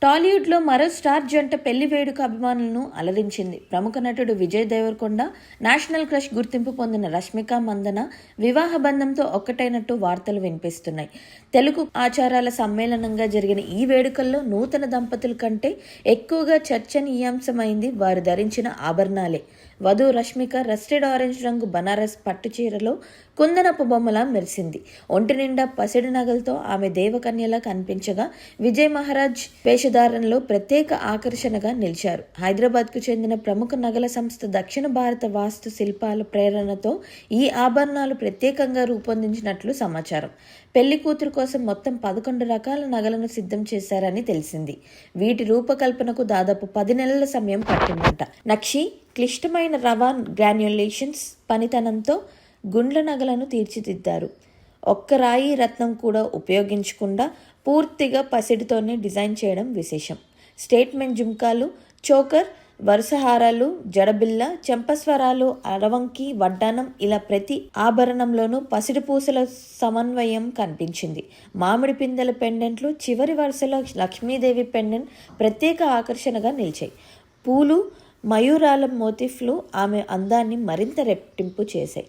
టాలీవుడ్లో మరో స్టార్ జంట పెళ్లి వేడుక అభిమానులను అలరించింది. ప్రముఖ నటుడు విజయ్ దేవరకొండ, నేషనల్ క్రష్ గుర్తింపు పొందిన రష్మిక మందన వివాహ బంధంతో ఒక్కటైనట్టు వార్తలు వినిపిస్తున్నాయి. తెలుగు ఆచారాల సమ్మేళనంగా జరిగిన ఈ వేడుకల్లో నూతన దంపతుల కంటే ఎక్కువగా చర్చనీయాంశమైంది వారు ధరించిన ఆభరణాలే. వధువు రష్మిక రస్టెడ్ ఆరెంజ్ రంగు బనారస్ పట్టు చీరలో కుందనపు బొమ్మలా మెరిసింది. ఒంటి నిండా పసిడి నగలతో ఆమె దేవకన్యలా కనిపించగా, విజయ్ మహారాజ్ వేషధారణలో ప్రత్యేక ఆకర్షణగా నిలిచారు. హైదరాబాద్కు చెందిన ప్రముఖ నగల సంస్థ దక్షిణ భారత వాస్తు శిల్పాల ప్రేరణతో ఈ ఆభరణాలు ప్రత్యేకంగా రూపొందించినట్లు సమాచారం. పెళ్లి కూతురు కోసం మొత్తం 11 రకాల నగలను సిద్ధం చేశారని తెలిసింది. వీటి రూపకల్పనకు దాదాపు 10 నెలల సమయం పట్టిందంట. నక్షి క్లిష్టమైన రవాన్ గ్రాన్యులేషన్స్ పనితనంతో గుండ్ల నగలను తీర్చిదిద్దారు. ఒక్క రాయి రత్నం కూడా ఉపయోగించకుండా పూర్తిగా పసిడితోనే డిజైన్ చేయడం విశేషం. స్టేట్మెంట్ జుంకాలు, చోకర్, వరుసహారాలు, జడబిల్ల, చెంపస్వరాలు, అరవంకి, వడ్డానం ఇలా ప్రతి ఆభరణంలోనూ పసిడి పూసల సమన్వయం కనిపించింది. మామిడి పిందెల పెండెంట్లు, చివరి వరుసలో లక్ష్మీదేవి పెండెంట్ ప్రత్యేక ఆకర్షణగా నిలిచాయి. పూలు, మయూరాల మోటిఫ్లు ఆమె అందాన్ని మరింత రెట్టింపు చేశాయి.